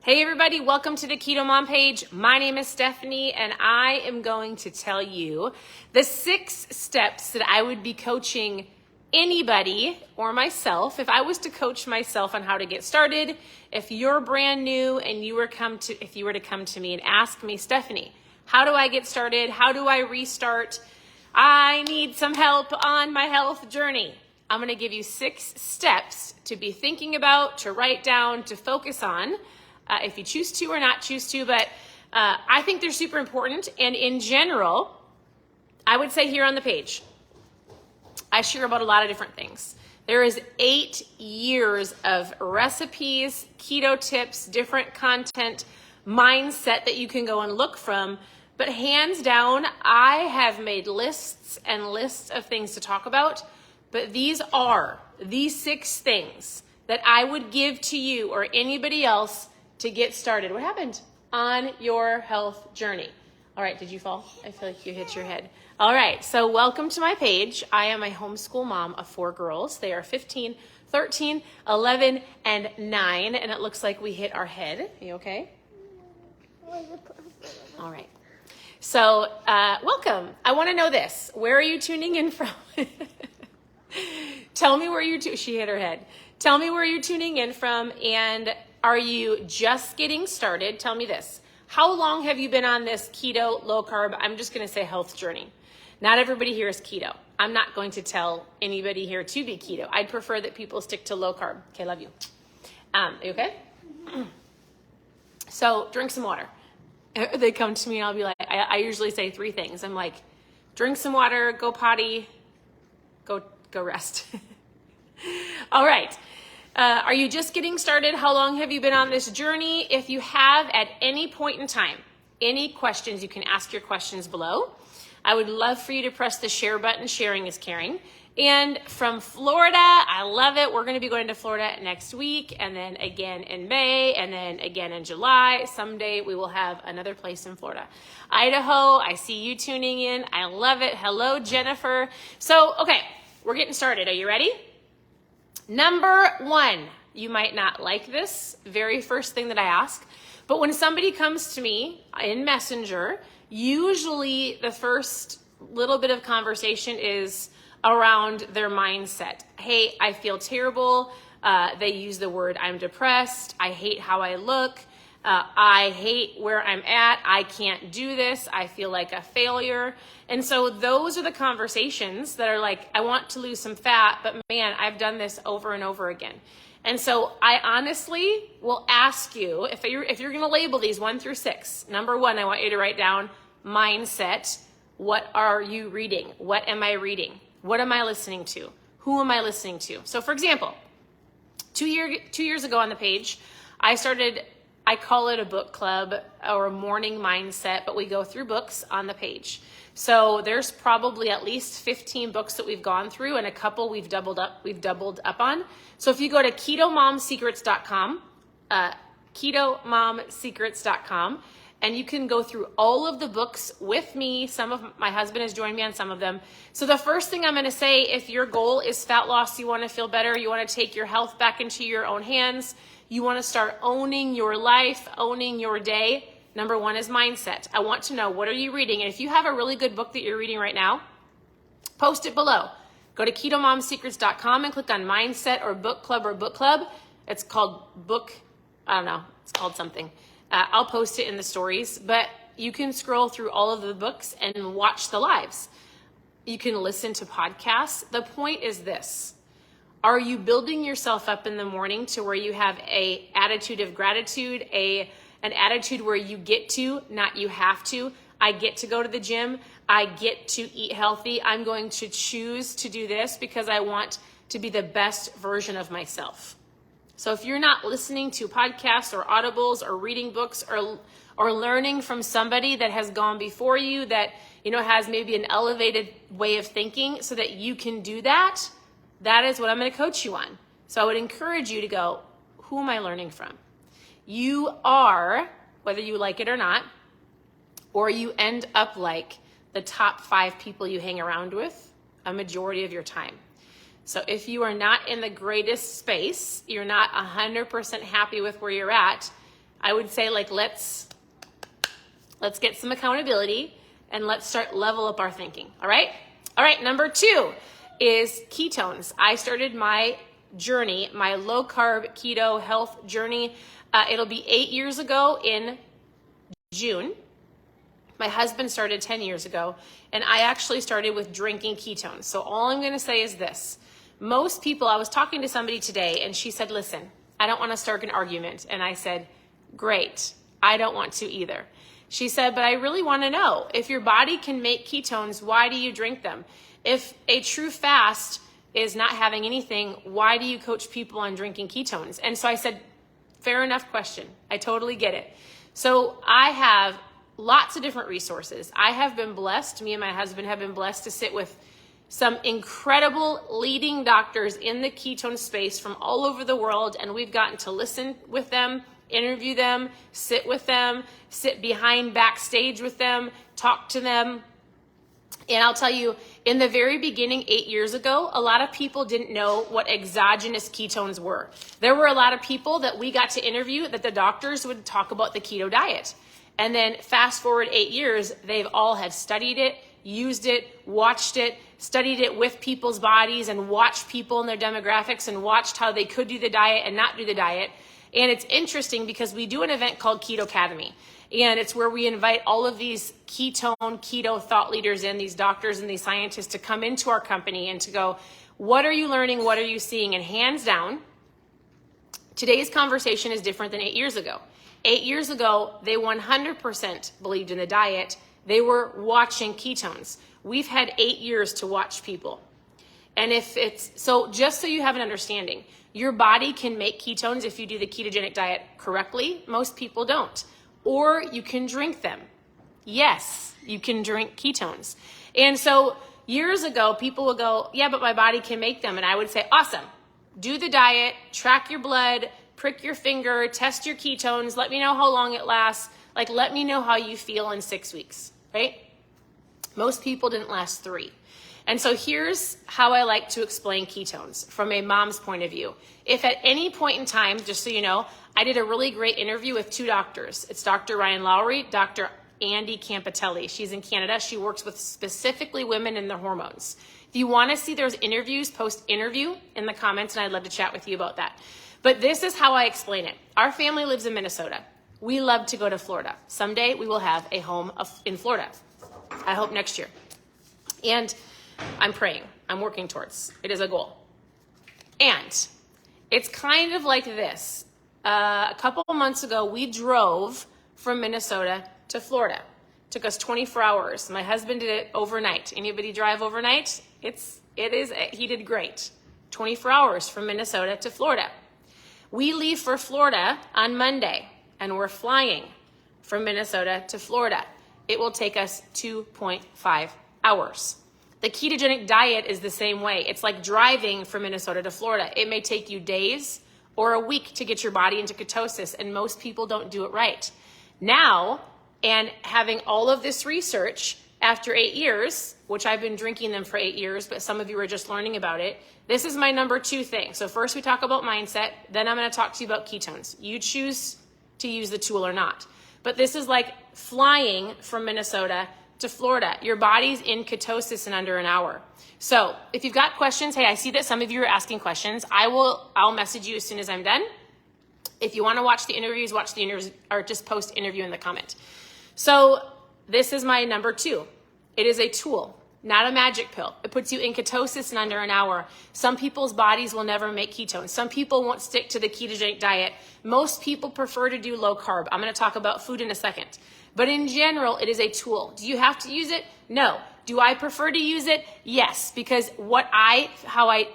Hey everybody, welcome to the Keto Mom page. My name is Stephanie and I am going to tell you the 6 steps that I would be coaching anybody or myself if I was to coach myself on how to get started. If you're brand new and if you were to come to me and ask me, Stephanie, how do I get started? How do I restart? I need some help on my health journey. I'm going to give you 6 steps to be thinking about, to write down, to focus on. If you choose to or not choose to, but I think they're super important. And in general, I would say here on the page, I share about a lot of different things. There is 8 years of recipes, keto tips, different content, mindset that you can go and look from. But hands down, I have made lists and lists of things to talk about. But these are these 6 things that I would give to you or anybody else to get started. What happened? On your health journey. All right, did you fall? I feel like you hit your head. All right, so welcome to my page. I am a homeschool mom of 4 girls. They are 15, 13, 11, and 9, and it looks like we hit our head. Are you okay? All right. So welcome. I want to know this. Where are you tuning in from? Tell me where she hit her head. Tell me where you're tuning in from, and are you just getting started? Tell me this. How long have you been on this keto, low carb, I'm just going to say health journey? Not everybody here is keto. I'm not going to tell anybody here to be keto. I'd prefer that people stick to low carb. Okay, love you. Are you okay? So drink some water. They come to me and I'll be like, I usually say 3 things. I'm like, drink some water, go potty, go rest. All right. Are you just getting started? How long have you been on this journey? If you have at any point in time, any questions, you can ask your questions below. I would love for you to press the share button. Sharing is caring. And from Florida, I love it. We're going to be going to Florida next week, and then again in May, and then again in July. Someday we will have another place in Florida. Idaho, I see you tuning in. I love it. Hello, Jennifer. So, okay, we're getting started. Are you ready? Number 1, you might not like this, very first thing that I ask, but when somebody comes to me in Messenger, usually the first little bit of conversation is around their mindset. Hey, I feel terrible. They use the word I'm depressed. I hate how I look. I hate where I'm at. I can't do this. I feel like a failure. And so those are the conversations that are like, I want to lose some fat, but man, I've done this over and over again. And so I honestly will ask you, if you're going to label these 1 through 6, number 1, I want you to write down mindset. What are you reading? What am I reading? What am I listening to? Who am I listening to? So for example, 2 years ago on the page, I call it a book club or a morning mindset, but we go through books on the page. So there's probably at least 15 books that we've gone through, and a couple we've doubled up on. So if you go to ketomomsecrets.com, ketomomsecrets.com, and you can go through all of the books with me. My husband has joined me on some of them. So the first thing I'm going to say, if your goal is fat loss, you want to feel better, you want to take your health back into your own hands, you want to start owning your life, owning your day, number 1 is mindset. I want to know, what are you reading? And if you have a really good book that you're reading right now, post it below. Go to ketomomsecrets.com and click on mindset or book club. It's called it's called something. I'll post it in the stories, but you can scroll through all of the books and watch the lives. You can listen to podcasts. The point is this. Are you building yourself up in the morning to where you have an attitude of gratitude, an attitude where you get to, not you have to? I get to go to the gym. I get to eat healthy. I'm going to choose to do this because I want to be the best version of myself. So if you're not listening to podcasts or audibles or reading books or learning from somebody that has gone before you that, has maybe an elevated way of thinking so that you can do that, that is what I'm going to coach you on. So I would encourage you to go, who am I learning from? You are, whether you like it or not, or you end up like the top 5 people you hang around with a majority of your time. So if you are not in the greatest space, you're not 100% happy with where you're at, I would say like, let's get some accountability and let's start level up our thinking. All right. All right. Number 2 is ketones. I started my journey, my low carb keto health journey. It'll be 8 years ago in June. My husband started 10 years ago, and I actually started with drinking ketones. So all I'm going to say is this. Most people, I was talking to somebody today, and she said, listen, I don't want to start an argument. And I said, great. I don't want to either. She said, but I really want to know, if your body can make ketones, why do you drink them? If a true fast is not having anything, why do you coach people on drinking ketones? And so I said, fair enough question. I totally get it. So I have lots of different resources. I have been blessed, me and my husband have been blessed to sit with some incredible leading doctors in the ketone space from all over the world, and we've gotten to listen with them, interview them, sit with them, sit behind backstage with them, talk to them. And I'll tell you, in the very beginning, 8 years ago, a lot of people didn't know what exogenous ketones were. There were a lot of people that we got to interview that the doctors would talk about the keto diet. And then fast forward 8 years, they've all have studied it, used it, watched it, studied it with people's bodies and watched people and their demographics and watched how they could do the diet and not do the diet. And it's interesting because we do an event called Keto Academy. And it's where we invite all of these keto thought leaders in, these doctors and these scientists to come into our company and to go, what are you learning? What are you seeing? And hands down, today's conversation is different than 8 years ago. 8 years ago, they 100% believed in the diet. They were watching ketones. We've had 8 years to watch people. And so just so you have an understanding, your body can make ketones if you do the ketogenic diet correctly. Most people don't. Or you can drink them. Yes, you can drink ketones. And so years ago, people would go, yeah, but my body can make them. And I would say, awesome. Do the diet, track your blood, prick your finger, test your ketones, let me know how long it lasts. Like, let me know how you feel in 6 weeks, right? Most people didn't last 3. And so here's how I like to explain ketones from a mom's point of view. If at any point in time, just so you know, I did a really great interview with 2 doctors. It's Dr. Ryan Lowry, Dr. Andy Campitelli. She's in Canada. She works with specifically women and their hormones. If you want to see those interviews, post interview in the comments, and I'd love to chat with you about that. But this is how I explain it. Our family lives in Minnesota. We love to go to Florida. Someday we will have a home in Florida. I hope next year. And I'm praying. I'm working towards. It is a goal. And it's kind of like this. A couple of months ago, we drove from Minnesota to Florida. It took us 24 hours. My husband did it overnight. Anybody drive overnight? He did great. 24 hours from Minnesota to Florida. We leave for Florida on Monday, and we're flying from Minnesota to Florida. It will take us 2.5 hours. The ketogenic diet is the same way. It's like driving from Minnesota to Florida. It may take you days or a week to get your body into ketosis, and most people don't do it right. Now, and having all of this research after 8 years, which I've been drinking them for 8 years, but some of you are just learning about it, this is my number 2 thing. So first we talk about mindset, then I'm going to talk to you about ketones. You choose to use the tool or not. But this is like flying from Minnesota to Florida. Your body's in ketosis in under an hour. So if you've got questions, hey, I see that some of you are asking questions. I'll message you as soon as I'm done. If you want to watch the interviews, or just post interview in the comment. So this is my number 2. It is a tool, not a magic pill. It puts you in ketosis in under an hour. Some people's bodies will never make ketones. Some people won't stick to the ketogenic diet. Most people prefer to do low carb. I'm going to talk about food in a second. But in general, it is a tool. Do you have to use it? No. Do I prefer to use it? Yes, because how I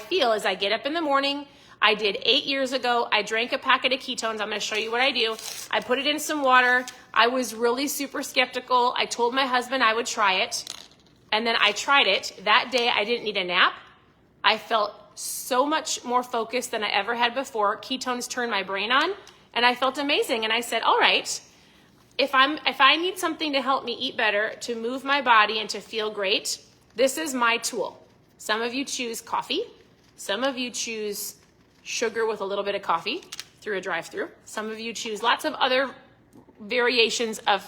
feel is I get up in the morning. I did 8 years ago. I drank a packet of ketones. I'm going to show you what I do. I put it in some water. I was really super skeptical. I told my husband I would try it. And then I tried it. That day, I didn't need a nap. I felt so much more focused than I ever had before. Ketones turned my brain on, and I felt amazing. And I said, all right, if I need something to help me eat better, to move my body and to feel great, this is my tool. Some of you choose coffee. Some of you choose sugar with a little bit of coffee. through a drive-through. Some of you choose lots of other variations of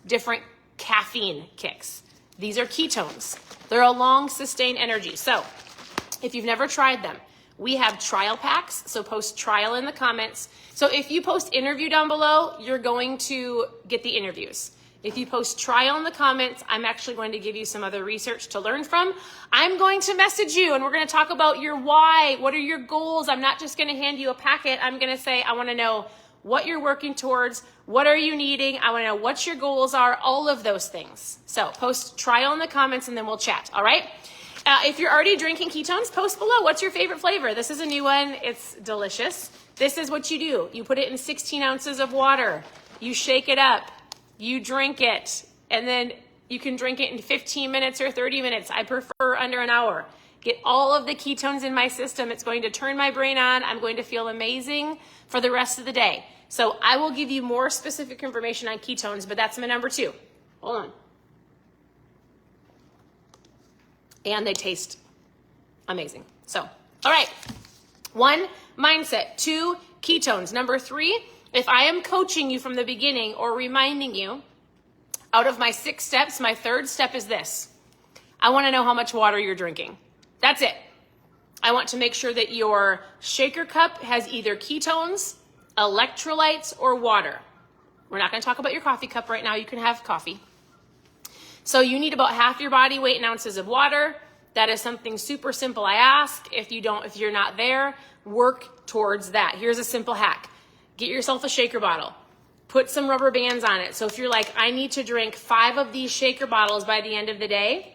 different caffeine kicks. These are ketones. They're a long sustained energy. So if you've never tried them, we have trial packs. So post trial in the comments. So if you post interview down below, you're going to get the interviews. If you post trial in the comments, I'm actually going to give you some other research to learn from. I'm going to message you and we're going to talk about your why. What are your goals? I'm not just going to hand you a packet. I'm going to say, I want to know what you're working towards. What are you needing? I want to know what your goals are, all of those things. So post trial in the comments and then we'll chat. All right. If you're already drinking ketones, post below. What's your favorite flavor? This is a new one. It's delicious. This is what you do. You put it in 16 ounces of water. You shake it up. You drink it. And then you can drink it in 15 minutes or 30 minutes. I prefer under an hour. Get all of the ketones in my system. It's going to turn my brain on. I'm going to feel amazing for the rest of the day. So I will give you more specific information on ketones, but that's my number 2. Hold on. And they taste amazing. So, all right. 1, mindset. 2, ketones. Number 3, if I am coaching you from the beginning or reminding you, out of my 6 steps, my 3rd step is this. I want to know how much water you're drinking. That's it. I want to make sure that your shaker cup has either ketones, electrolytes, or water. We're not going to talk about your coffee cup right now. You can have coffee. So you need about half your body weight in ounces of water. That is something super simple. I ask if you're not there, work towards that. Here's a simple hack. Get yourself a shaker bottle. Put some rubber bands on it. So if you're like, I need to drink 5 of these shaker bottles by the end of the day,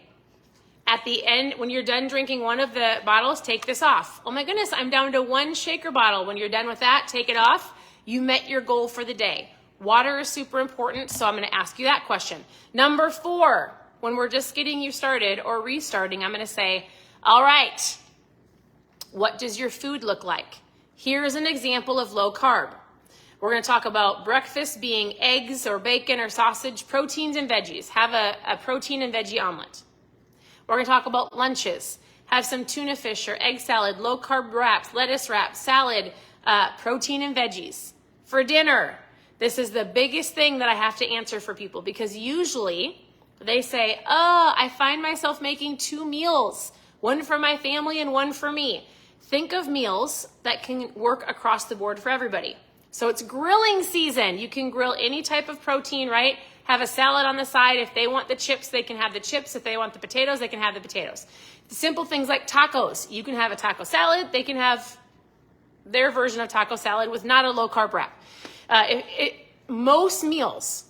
at the end, when you're done drinking one of the bottles, take this off. Oh my goodness, I'm down to 1 shaker bottle. When you're done with that, take it off. You met your goal for the day. Water is super important, so I'm going to ask you that question. Number 4, when we're just getting you started or restarting, I'm going to say, all right, what does your food look like? Here's an example of low carb. We're going to talk about breakfast being eggs or bacon or sausage, proteins and veggies. Have a protein and veggie omelet. We're going to talk about lunches. Have some tuna fish or egg salad, low carb wraps, lettuce wraps, salad, protein and veggies. For dinner, this is the biggest thing that I have to answer for people because usually they say, oh, I find myself making 2 meals, one for my family and one for me. Think of meals that can work across the board for everybody. So it's grilling season. You can grill any type of protein, right? Have a salad on the side. If they want the chips, they can have the chips. If they want the potatoes, they can have the potatoes. Simple things like tacos. You can have a taco salad. They can have their version of taco salad with not a low carb wrap. Most meals,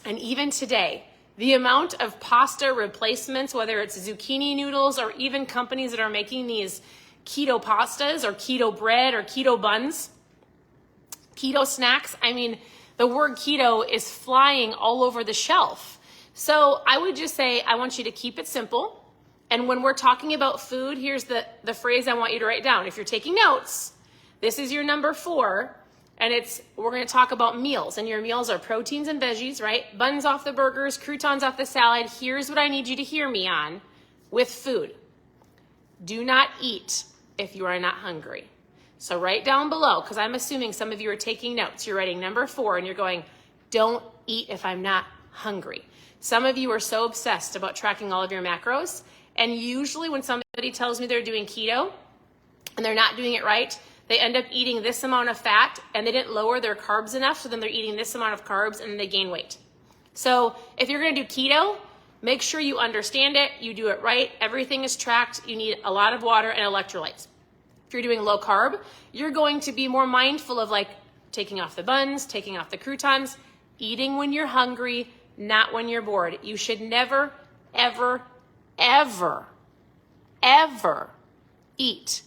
and even today, the amount of pasta replacements, whether it's zucchini noodles or even companies that are making these keto pastas or keto bread or keto buns, keto snacks, I mean, the word keto is flying all over the shelf. So I would just say, I want you to keep it simple. And when we're talking about food, here's the phrase I want you to write down. If you're taking notes, this is your number 4. And we're going to talk about meals. And your meals are proteins and veggies, right? Buns off the burgers, croutons off the salad. Here's what I need you to hear me on with food. Do not eat if you are not hungry. So write down below, because I'm assuming some of you are taking notes. You're writing number 4 and you're going, don't eat if I'm not hungry. Some of you are so obsessed about tracking all of your macros. And usually when somebody tells me they're doing keto and they're not doing it right, they end up eating this amount of fat and they didn't lower their carbs enough. So then they're eating this amount of carbs and then they gain weight. So if you're going to do keto, make sure you understand it. You do it right. Everything is tracked. You need a lot of water and electrolytes. If you're doing low carb, you're going to be more mindful of like taking off the buns, taking off the croutons, eating when you're hungry, not when you're bored. You should never, ever, ever, ever eat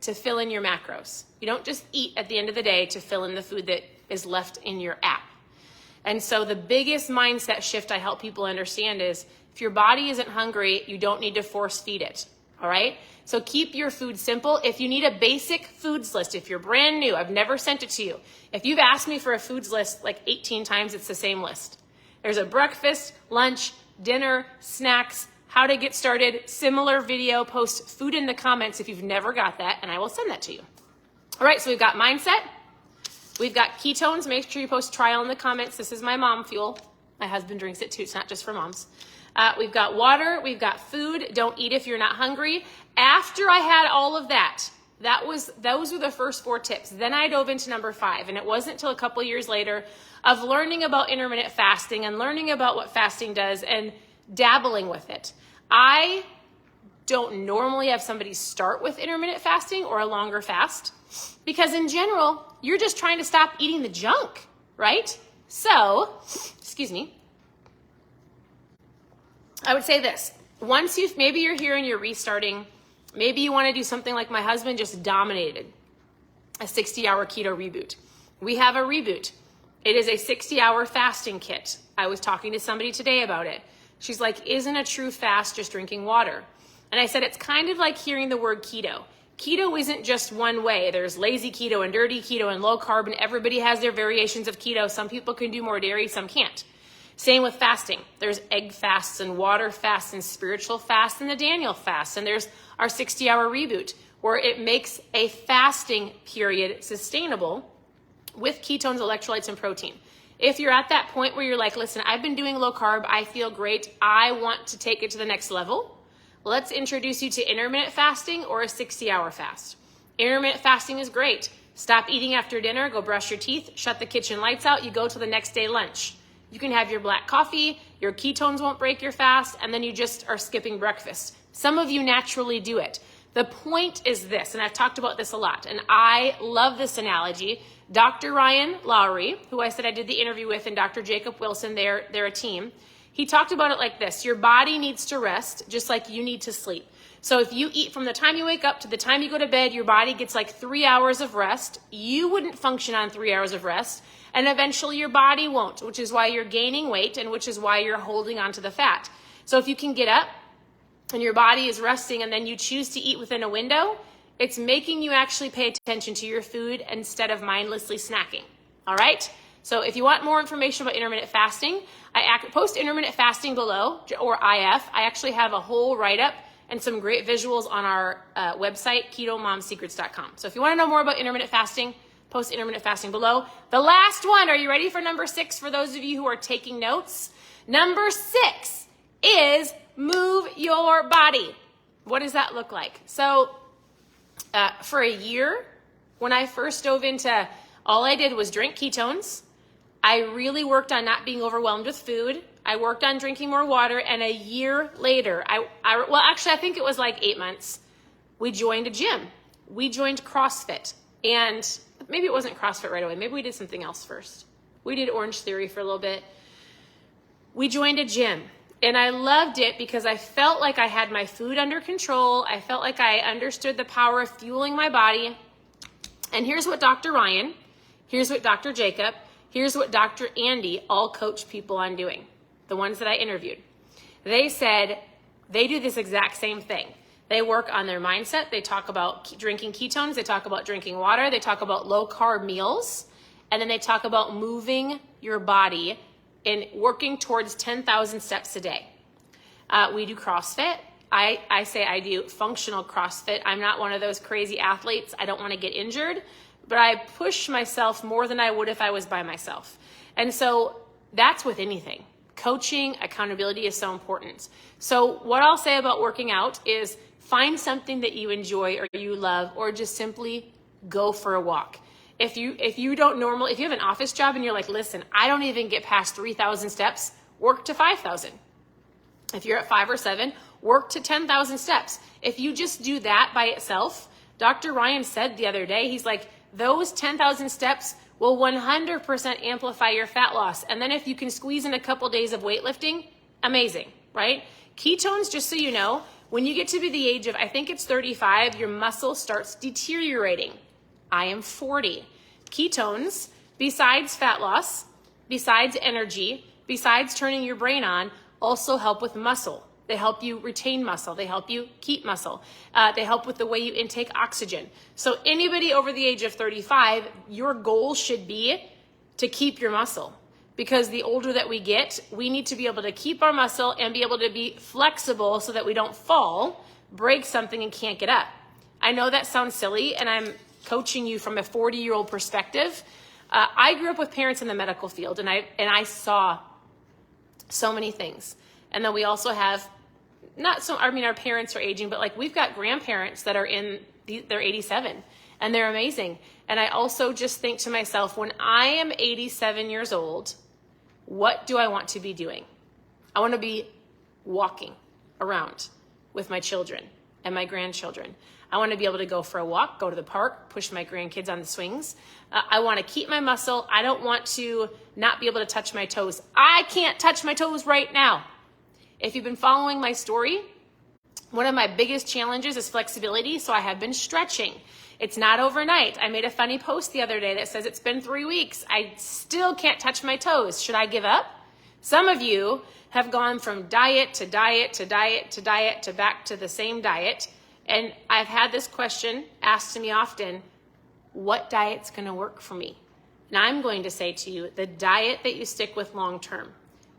to fill in your macros. You don't just eat at the end of the day to fill in the food that is left in your app. And so the biggest mindset shift I help people understand is if your body isn't hungry, you don't need to force feed it. All right? So keep your food simple. If you need a basic foods list, if you're brand new, I've never sent it to you. If you've asked me for a foods list like 18 times, it's the same list. There's a breakfast, lunch, dinner, snacks, how to get started, similar video, post food in the comments if you've never got that, and I will send that to you. All right, so we've got mindset, We've got ketones. Make sure you post trial in the comments. This is my mom fuel. My husband drinks it too. It's not just for moms. We've got water. We've got food. Don't eat if you're not hungry. After I had all of that, those were the first 4 tips. Then I dove into number 5. And it wasn't until a couple years later of learning about intermittent fasting and learning about what fasting does and dabbling with it. I don't normally have somebody start with intermittent fasting or a longer fast because in general, you're just trying to stop eating the junk, right? So, excuse me. I would say this. Once maybe you're here and you're restarting, maybe you want to do something like my husband just dominated, a 60-hour keto reboot. We have a reboot. It is a 60-hour fasting kit. I was talking to somebody today about it. She's like, isn't a true fast just drinking water? And I said, it's kind of like hearing the word keto. Keto isn't just one way. There's lazy keto and dirty keto and low carb, and everybody has their variations of keto. Some people can do more dairy, some can't. Same with fasting. There's egg fasts and water fasts and spiritual fasts and the Daniel fast. And there's our 60-hour reboot where it makes a fasting period sustainable with ketones, electrolytes, and protein. If you're at that point where you're like, listen, I've been doing low carb, I feel great, I want to take it to the next level, let's introduce you to intermittent fasting or a 60-hour fast. Intermittent fasting is great. Stop eating after dinner, go brush your teeth, shut the kitchen lights out, you go to the next day lunch. You can have your black coffee, your ketones won't break your fast, and then you just are skipping breakfast. Some of you naturally do it. The point is this, and I've talked about this a lot, and I love this analogy. Dr. Ryan Lowry, who I said I did the interview with, and Dr. Jacob Wilson, they're a team. He talked about it like this. Your body needs to rest just like you need to sleep. So if you eat from the time you wake up to the time you go to bed, your body gets like 3 hours of rest. You wouldn't function on 3 hours of rest, and eventually your body won't, which is why you're gaining weight and which is why you're holding onto the fat. So if you can get up and your body is resting and then you choose to eat within a window, it's making you actually pay attention to your food instead of mindlessly snacking. All right? So if you want more information about intermittent fasting, I post intermittent fasting below, or IF. I actually have a whole write-up and some great visuals on our website, ketomomsecrets.com. So if you want to know more about intermittent fasting, post intermittent fasting below. The last one, are you ready for number 6 for those of you who are taking notes? Number 6 is move your body. What does that look like? So for a year, when I first dove into, all I did was drink ketones. I really worked on not being overwhelmed with food. I worked on drinking more water, and a year later, I think it was like 8 months, we joined a gym. We joined CrossFit, and maybe it wasn't CrossFit right away. Maybe we did something else first. We did Orange Theory for a little bit. We joined a gym, and I loved it because I felt like I had my food under control. I felt like I understood the power of fueling my body. And here's what Dr. Ryan, here's what Dr. Jacob, here's what Dr. Andy all coach people on doing, the ones that I interviewed. They said they do this exact same thing. They work on their mindset. They talk about drinking ketones. They talk about drinking water. They talk about low carb meals. And then they talk about moving your body and working towards 10,000 steps a day. We do CrossFit. I say I do functional CrossFit. I'm not one of those crazy athletes. I don't want to get injured, but I push myself more than I would if I was by myself. And so that's with anything. Coaching, accountability is so important. So what I'll say about working out is find something that you enjoy or you love, or just simply go for a walk. If you have an office job and you're like, listen, I don't even get past 3,000 steps, work to 5,000. If you're at 5 or 7, work to 10,000 steps. If you just do that by itself, Dr. Ryan said the other day, he's like, those 10,000 steps will 100% amplify your fat loss. And then if you can squeeze in a couple days of weightlifting, amazing, right? Ketones, just so you know, when you get to be the age of, I think it's 35, your muscle starts deteriorating. I am 40. Ketones, besides fat loss, besides energy, besides turning your brain on, also help with muscle. They help you retain muscle. They help you keep muscle. They help with the way you intake oxygen. So anybody over the age of 35, your goal should be to keep your muscle. Because the older that we get, we need to be able to keep our muscle and be able to be flexible so that we don't fall, break something, and can't get up. I know that sounds silly, and I'm coaching you from a 40-year-old perspective, I grew up with parents in the medical field, and I saw so many things. And then we also have our parents are aging, but like we've got grandparents that are they're 87 and they're amazing. And I also just think to myself, when I am 87 years old, what do I want to be doing? I want to be walking around with my children and my grandchildren. I want to be able to go for a walk, go to the park, push my grandkids on the swings. I want to keep my muscle. I don't want to not be able to touch my toes. I can't touch my toes right now. If you've been following my story, one of my biggest challenges is flexibility, so I have been stretching. It's not overnight. I made a funny post the other day that says it's been 3 weeks. I still can't touch my toes. Should I give up? Some of you have gone from diet to diet to diet to diet to back to the same diet. And I've had this question asked to me often, what diet's going to work for me? And I'm going to say to you, the diet that you stick with long term.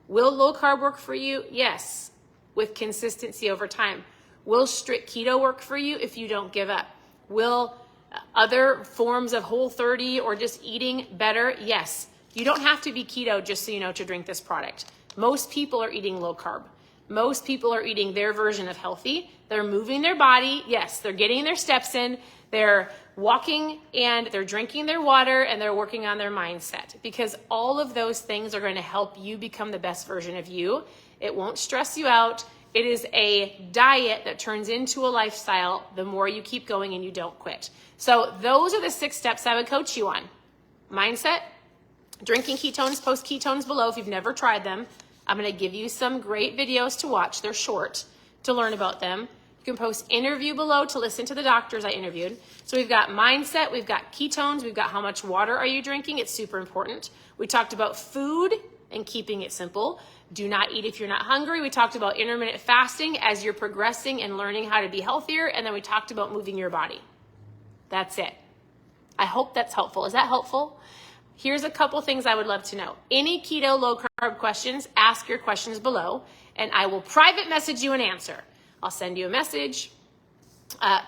Will low carb work for you? Yes, with consistency over time. Will strict keto work for you if you don't give up? Will other forms of Whole30 or just eating better? Yes. You don't have to be keto just so you know to drink this product. Most people are eating low carb. Most people are eating their version of healthy. They're moving their body. Yes, they're getting their steps in. They're walking and they're drinking their water and they're working on their mindset, because all of those things are going to help you become the best version of you. It won't stress you out. It is a diet that turns into a lifestyle the more you keep going and you don't quit. So those are the 6 steps I would coach you on. Mindset, drinking ketones, post ketones below if you've never tried them. I'm going to give you some great videos to watch. They're short to learn about them. You can post interview below to listen to the doctors I interviewed. So we've got mindset, we've got ketones, we've got how much water are you drinking. It's super important. We talked about food and keeping it simple. Do not eat if you're not hungry. We talked about intermittent fasting as you're progressing and learning how to be healthier. And then we talked about moving your body. That's it. I hope that's helpful. Is that helpful? Here's a couple things I would love to know. Any keto low carb questions, ask your questions below, and I will private message you an answer. I'll send you a message.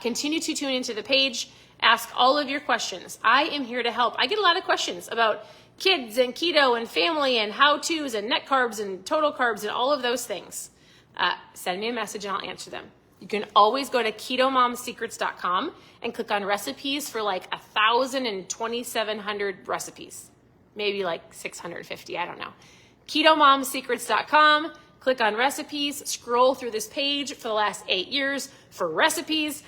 Continue to tune into the page. Ask all of your questions. I am here to help. I get a lot of questions about kids and keto and family and how-tos and net carbs and total carbs and all of those things. Send me a message and I'll answer them. You can always go to ketomomsecrets.com and click on recipes for like 1,000 and 2,700 recipes. Maybe like 650, I don't know. ketomomsecrets.com, click on recipes, scroll through this page for the last 8 years for recipes.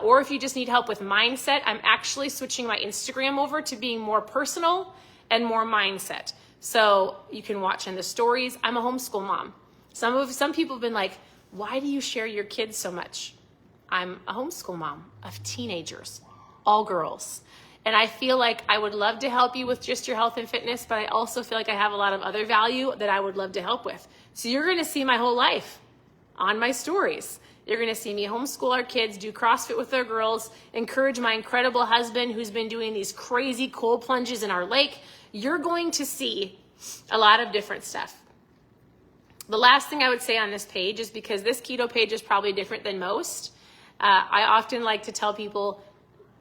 Or if you just need help with mindset, I'm actually switching my Instagram over to being more personal and more mindset. So you can watch in the stories. I'm a homeschool mom. Some people have been like, why do you share your kids so much? I'm a homeschool mom of teenagers, all girls. And I feel like I would love to help you with just your health and fitness, but I also feel like I have a lot of other value that I would love to help with. So you're going to see my whole life on my stories. You're going to see me homeschool our kids, do CrossFit with our girls, encourage my incredible husband who's been doing these crazy cold plunges in our lake. You're going to see a lot of different stuff. The last thing I would say on this page is, because this keto page is probably different than most, I often like to tell people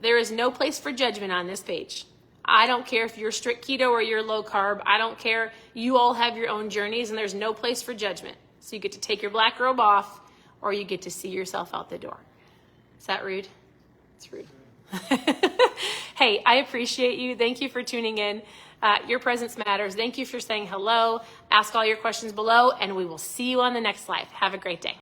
there is no place for judgment on this page. I don't care if you're strict keto or you're low carb. I don't care. You all have your own journeys and there's no place for judgment. So you get to take your black robe off or you get to see yourself out the door. Is that rude? It's rude. Hey, I appreciate you. Thank you for tuning in. Your presence matters. Thank you for saying hello. Ask all your questions below, and we will see you on the next live. Have a great day.